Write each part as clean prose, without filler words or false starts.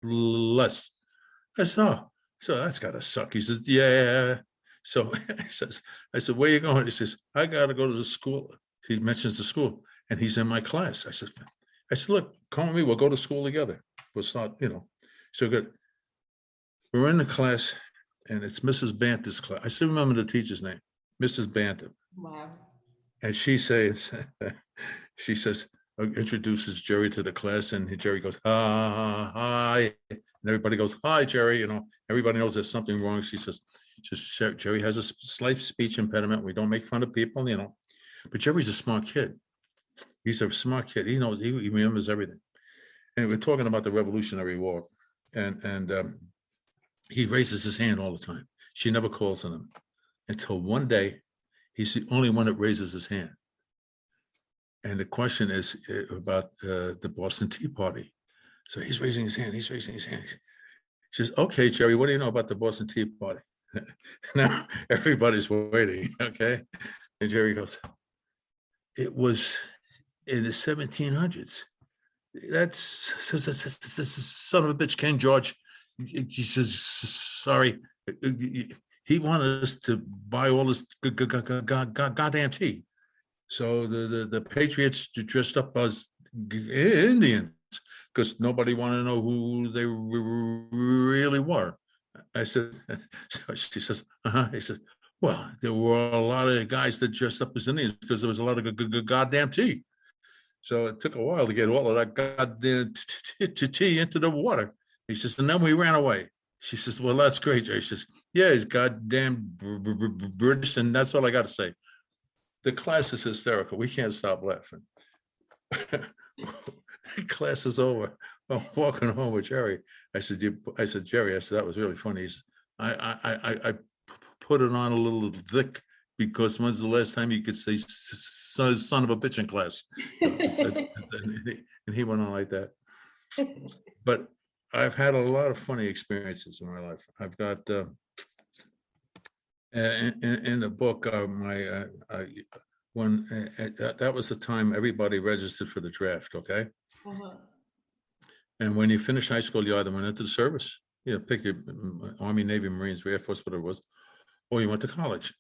less. I said, oh, so that's gotta suck. He says, yeah. So I said, where you going? He says, I gotta go to the school. He mentions the school, and he's in my class. I said, look, call me. We'll go to school together. We'll start, So good. We're in the class, and it's Mrs. Banter's class. I still remember the teacher's name, Mrs. Banter. Wow. And she says, introduces Jerry to the class, and Jerry goes, hi. And everybody goes, hi, Jerry. Everybody knows there's something wrong. She says, Jerry has a slight speech impediment. We don't make fun of people, But Jerry's a smart kid. He's a smart kid. He knows, he remembers everything. And we're talking about the Revolutionary War. And he raises his hand all the time. She never calls on him until one day, he's the only one that raises his hand. And the question is about the Boston Tea Party. So he's raising his hand. He says, okay, Jerry, what do you know about the Boston Tea Party? Now everybody's waiting, okay? And Jerry goes, it was in the 1700s. That's son of a bitch, King George. He says, sorry. He wanted us to buy all this goddamn tea. So the Patriots dressed up as Indians because nobody wanted to know who they really were. I said, so she says, He says, well, there were a lot of guys that dressed up as Indians because there was a lot of goddamn tea. So it took a while to get all of that goddamn tea into the water. He says, and then we ran away. She says, well, that's great, Jerry. She says, yeah, he's goddamn British, and that's all I got to say. The class is hysterical. We can't stop laughing. The class is over. I'm walking home with Jerry. I said, Jerry, that was really funny. He said, I put it on a little thick because when's the last time you could say son of a bitch in class? And he went on like that. But I've had a lot of funny experiences in my life. I've got in the book, when that was the time everybody registered for the draft, okay? Uh-huh. And when you finish high school, you either went into the service, pick your Army, Navy, Marines, Air Force, whatever it was, or you went to college.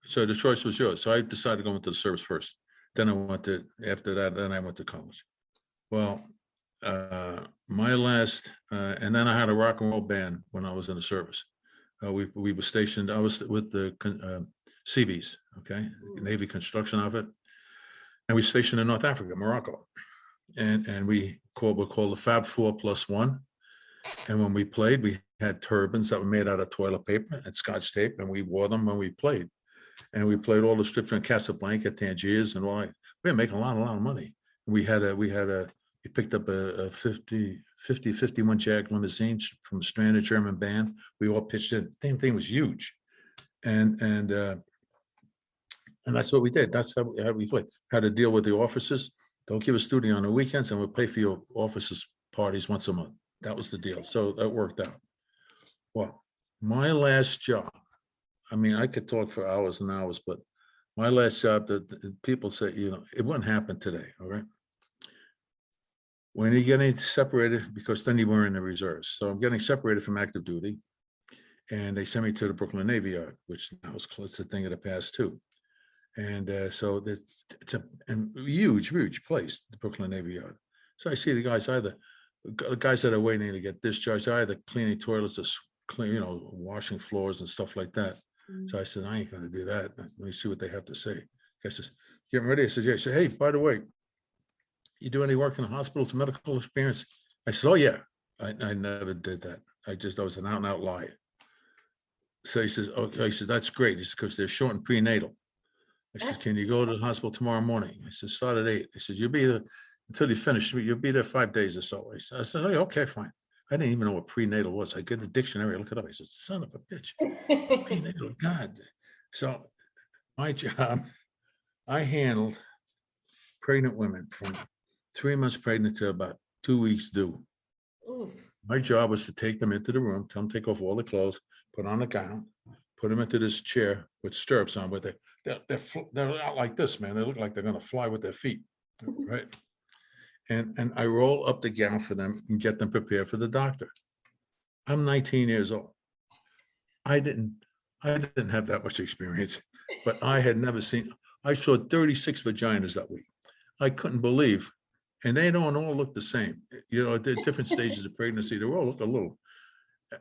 So the choice was yours. So I decided to go into the service first. Then after that, then I went to college. Well, my last, and then I had a rock and roll band when I was in the service. We were stationed, I was with the Seabees, okay, Navy construction outfit, and we stationed in North Africa, Morocco, and we were called the Fab 4+1. And when we played, we had turbans that were made out of toilet paper and Scotch tape, and we wore them when we played. And we played all the strips from Casablanca, Tangiers, and all that. We were making a lot of money. We picked up a 51 Jag limousine from a stranded German band. We all pitched in. The thing was huge. And that's what we did. That's how we played. How to deal with the officers. Don't give us duty on the weekends, and we'll pay for your officers' parties once a month. That was the deal. So that worked out. Well, my last job, I mean, I could talk for hours and hours, but my last job, that people say, it wouldn't happen today, all right? When you're getting separated, because then you were in the reserves. So I'm getting separated from active duty, and they sent me to the Brooklyn Navy Yard, which now it's a thing of the past too. And so it's a huge place, the Brooklyn Navy Yard. So I see the guys that are waiting to get discharged, they're either cleaning toilets or washing floors and stuff like that. Mm-hmm. So I said, I ain't going to do that. Let me see what they have to say. The guy says, getting ready. I said, yeah. I said, hey, by the way, you do any work in the hospitals, medical experience? I said, oh yeah, I never did that. I was an out and out liar. So he says, okay. He said, that's great. It's because they're short and prenatal. I said, can you go to the hospital tomorrow morning? I said, start at 8. I said, you'll be there until you finish. You'll be there 5 days or so. I said, oh, okay, fine. I didn't even know what prenatal was. I get the dictionary, I look it up. I said, son of a bitch, prenatal, God. So my job, I handled pregnant women from 3 months pregnant to about 2 weeks due. Oof. My job was to take them into the room, tell them to take off all the clothes, put on a gown, put them into this chair with stirrups on, but they're out like this, man. They look like they're going to fly with their feet, right? and I roll up the gown for them and get them prepared for the doctor. I'm 19 years old. I didn't have that much experience, but I had never seen, I saw 36 vaginas that week. I couldn't believe, and they don't all look the same. You know, at different stages of pregnancy, they all look a little,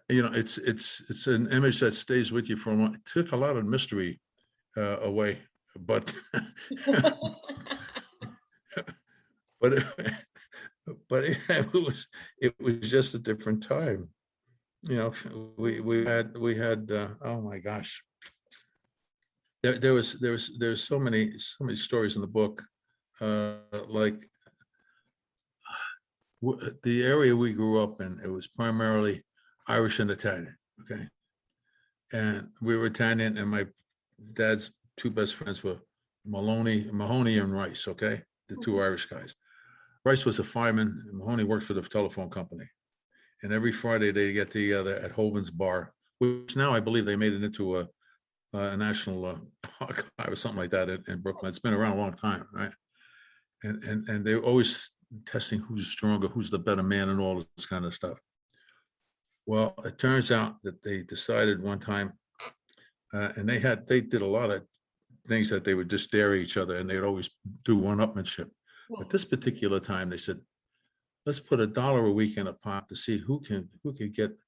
you know, it's an image that stays with you for a while. It took a lot of mystery away, but but it was just a different time. You know, we had oh my gosh, there's so many stories in the book, like the area we grew up in. It was primarily Irish and Italian. Okay, and we were Italian, and my dad's two best friends were Mahoney and Rice. Okay, the two Irish guys. Rice was a fireman, and Mahoney worked for the telephone company. And every Friday they get together at Holman's Bar, which now I believe they made it into a national archive or something like that in Brooklyn. It's been around a long time, right? And they're always testing who's stronger, who's the better man, and all this kind of stuff. Well, it turns out that they decided one time, and they did a lot of things that they would just dare each other, and they'd always do one-upmanship. But this particular time, they said, let's put $1 a week in a pot to see who can get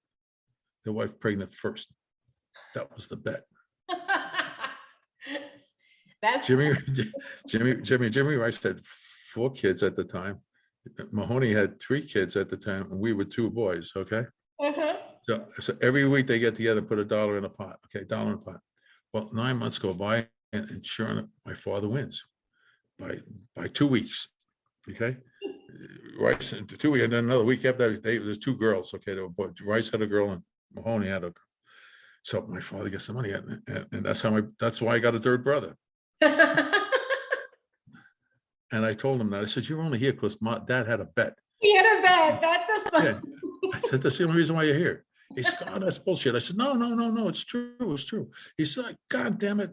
their wife pregnant first. That was the bet. That's Jimmy Rice had 4 kids at the time. Mahoney had 3 kids at the time, and we were 2 boys. Okay. So every week they get together and put $1 in a pot. Okay, $1 in a pot. Well, 9 months go by, and sure enough, my father wins by 2 weeks. Okay. Rice and 2 weeks, and then another week after that, there's 2 girls. Okay, there were boys. Rice had a girl and Mahoney had a girl. So my father gets the money, and that's why I got a 3rd brother. And I told him that. I said, "You're only here because my dad had a bet." He had a bet. That's a fun. Yeah. I said, "That's the only reason why you're here." He said, "Oh, that's bullshit." I said, No, it's true. It's true. He said, "God damn it."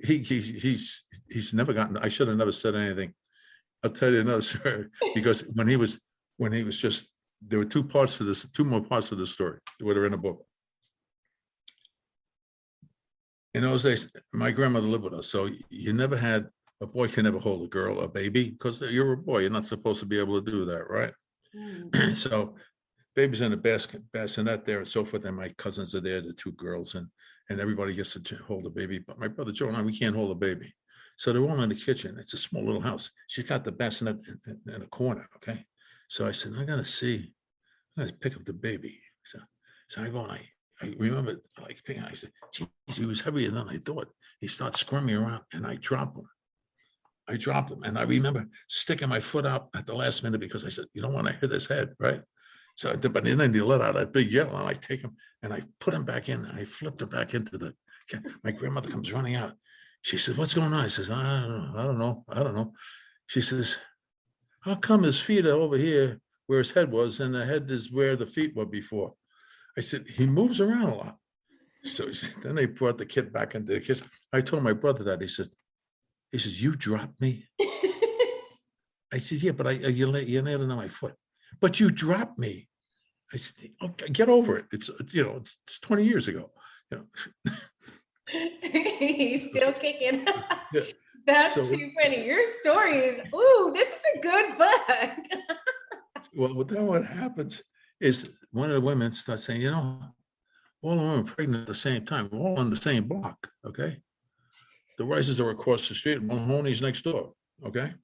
He's never gotten, I should have never said anything. I'll tell you another story, because when he was just, there were 2 parts to this, 2 more parts of the story that are in the book. In those days, my grandmother lived with us, so you never had, a boy can never hold a girl, a baby, because you're a boy. You're not supposed to be able to do that, right? So baby's in a bassinet there and so forth, and my cousins are there, the 2 girls, and everybody gets to hold a baby. But my brother Joe and I, we can't hold a baby. So they're all in the kitchen. It's a small little house. She's got the bassinet in a corner, okay? So I said, I gotta pick up the baby. So I go, and I remember, like, picking, I said, geez, he was heavier than I thought. He starts squirming around, and I dropped him. And I remember sticking my foot out at the last minute, because I said, you don't want to hit his head, right? So, but then he let out that big yell, and I take him and I put him back in, and I flipped him back into my grandmother comes running out. She says, "What's going on?" I says, I don't know. She says, "How come his feet are over here where his head was, and the head is where the feet were before?" I said, "He moves around a lot." So then they brought the kid back into the kitchen. I told my brother that. He says, "You dropped me." I said, "Yeah, but you laid it on my foot." "But you dropped me." I said, "Okay, get over it. It's 20 years ago." He's still kicking. Yeah. That's too funny. Your story is, ooh, this is a good book. Well, then what happens is one of the women starts saying, all the women are pregnant at the same time. We're all on the same block, okay? The Rices are across the street, and Mahoney's next door, okay?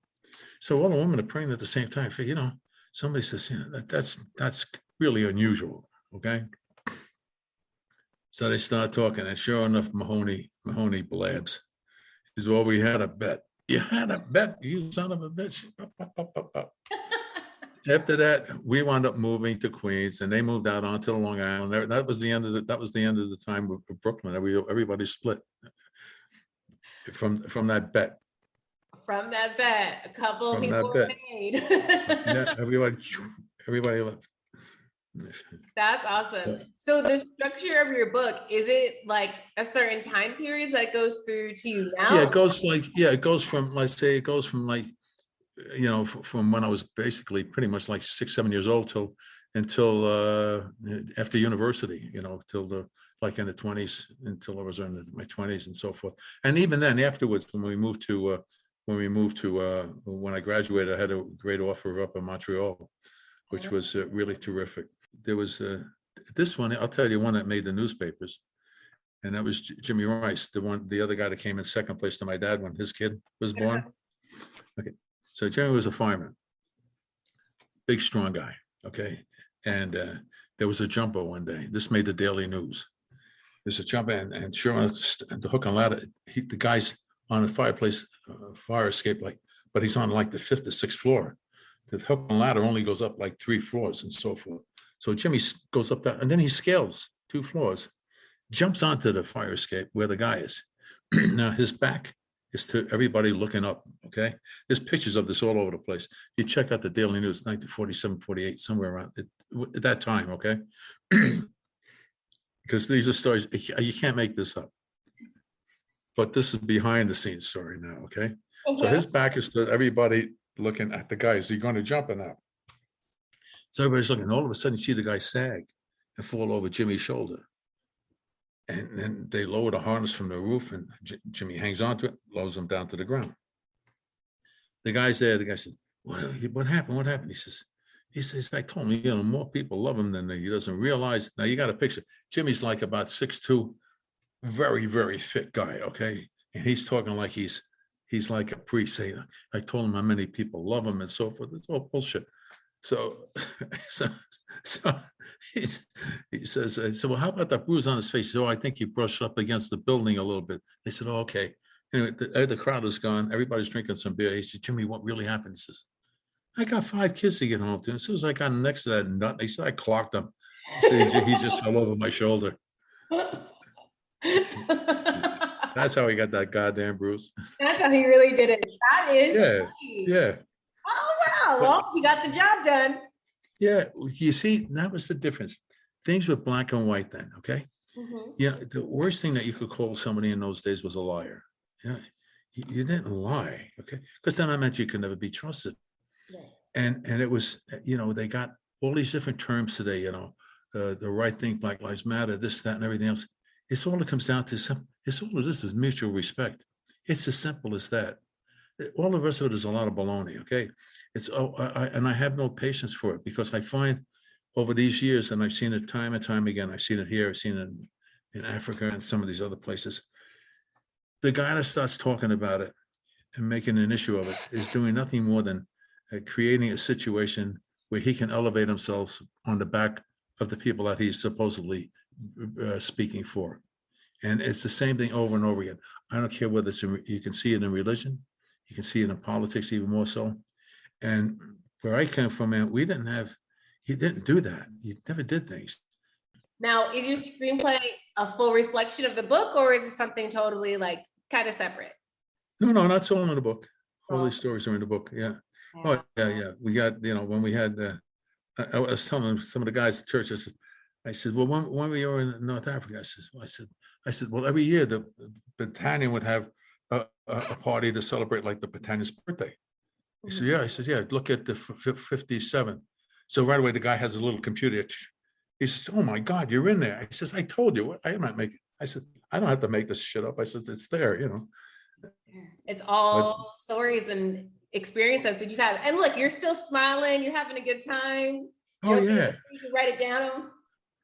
So all the women are pregnant at the same time. Somebody says, that's really unusual, okay? So they start talking, and sure enough, Mahoney blabs. He says, "Well, we had a bet." "You had a bet, you son of a bitch." After that, we wound up moving to Queens, and they moved out onto Long Island. That was the end of the time of Brooklyn. Everybody split from that bet. From that bet, a couple of people were made. Yeah, everybody left. That's awesome. So the structure of your book, is it like a certain time period that goes through to you now? Yeah, it goes from, let's say, it goes from like from when I was basically pretty much like 6, 7 years old until after university, till like in the 20s, until I was in my 20s and so forth. And even then afterwards, when I graduated, I had a great offer up in Montreal, which was really terrific. There was this one, I'll tell you, one that made the newspapers. And that was Jimmy Rice, the other guy that came in second place to my dad when his kid was born. Okay. So Jimmy was a fireman, big, strong guy. Okay. And there was a jumper one day. This made the daily news. There's a jumper, and sure enough, the hook and ladder, the guy's on a fireplace, fire escape, but he's on like the 5th or 6th floor. The hook and ladder only goes up like 3 floors and so forth. So Jimmy goes up that, and then he scales 2 floors, jumps onto the fire escape where the guy is. Now his back is to everybody looking up. Okay. There's pictures of this all over the place. You check out the Daily News, 1947, 48, somewhere around at that time. Okay. Because these are stories, you can't make this up. But this is behind the scenes story now. Okay. So his back is to everybody looking at the guy. Is he going to jump in that? So everybody's looking. All of a sudden, you see the guy sag and fall over Jimmy's shoulder. And then they lower the harness from the roof, and Jimmy hangs onto it, lowers him down to the ground. The guy's there. The guy says, "What happened? What happened?" He says, "I told him, more people love him than he doesn't realize." Now you got a picture. Jimmy's like about 6'2", very, very fit guy. Okay, and he's talking like he's like a priest saying, "I told him how many people love him and so forth." It's all bullshit. So he says, "So well, how about that bruise on his face?" "Oh, I think he brushed up against the building a little bit." They said, "Oh, okay." Anyway, the crowd is gone. Everybody's drinking some beer. He said, "Jimmy, what really happened?" He says, "I got 5 kids to get home to. As soon as I got next to that nut," he said, "I clocked him." He said, he just fell over my shoulder. That's how he got that goddamn bruise. That's how he really did it. That is funny. Yeah. Oh, wow. Well, he got the job done. Yeah. You see, that was the difference. Things were black and white then. Okay. Yeah. The worst thing that you could call somebody in those days was a liar. Yeah. You didn't lie. Okay. Because then I meant you could never be trusted. Yeah. And it was, they got all these different terms today, the right thing, Black Lives Matter, this, that, and everything else. It's all it comes down to. It's all of this is mutual respect. It's as simple as that. All the rest of it is a lot of baloney. Okay. And I have no patience for it, because I find over these years, and I've seen it time and time again, I've seen it here, I've seen it in Africa and some of these other places. The guy that starts talking about it and making an issue of it is doing nothing more than creating a situation where he can elevate himself on the back of the people that he's supposedly speaking for. And it's the same thing over and over again. I don't care whether you can see it in religion, you can see it in politics even more so. And where I came from, man, he didn't do that. He never did things. Now, is your screenplay a full reflection of the book, or is it something totally kind of separate? No, that's all in the book. All these stories are in the book. Yeah. Oh, yeah. We got, when we had, I was telling some of the guys at church, I said, well, when we were in North Africa, I said, well, every year the battalion would have a party to celebrate like the battalion's birthday. He said, yeah. I said, yeah, look at the 57. So right away, the guy has a little computer. He says, oh my God, you're in there. He says, I told you, I might make it. I said, I don't have to make this shit up. I said, it's there, It's all stories and experiences that you've had. And look, you're still smiling. You're having a good time. Oh, yeah. You can write it down.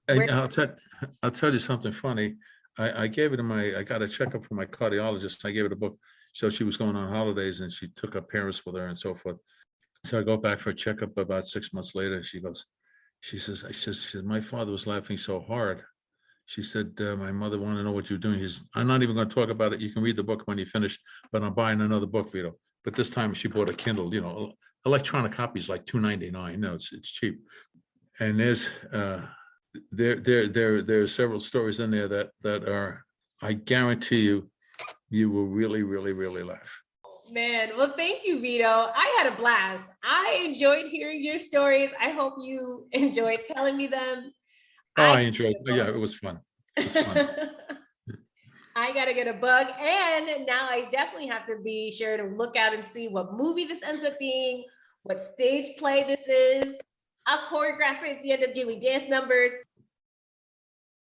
And I'll tell you something funny. I gave it I got a checkup from my cardiologist. I gave it a book. So she was going on holidays and she took her parents with her and so forth. So I go back for a checkup about 6 months later. She said, my father was laughing so hard. She said, my mother wanted to know what you're doing. I'm not even going to talk about it. You can read the book when you finish, but I'm buying another book, Vito. But this time she bought a Kindle, electronic copies like $2.99. No, it's cheap. And there are several stories in there that are, I guarantee you will really, really, really laugh. Man, well, thank you, Vito. I had a blast. I enjoyed hearing your stories. I hope you enjoyed telling me them. Oh, I enjoyed it. Yeah, it was fun. I gotta get a bug, and now I definitely have to be sure to look out and see what movie this ends up being, what stage play this is. I'll choreograph it if you end up doing dance numbers.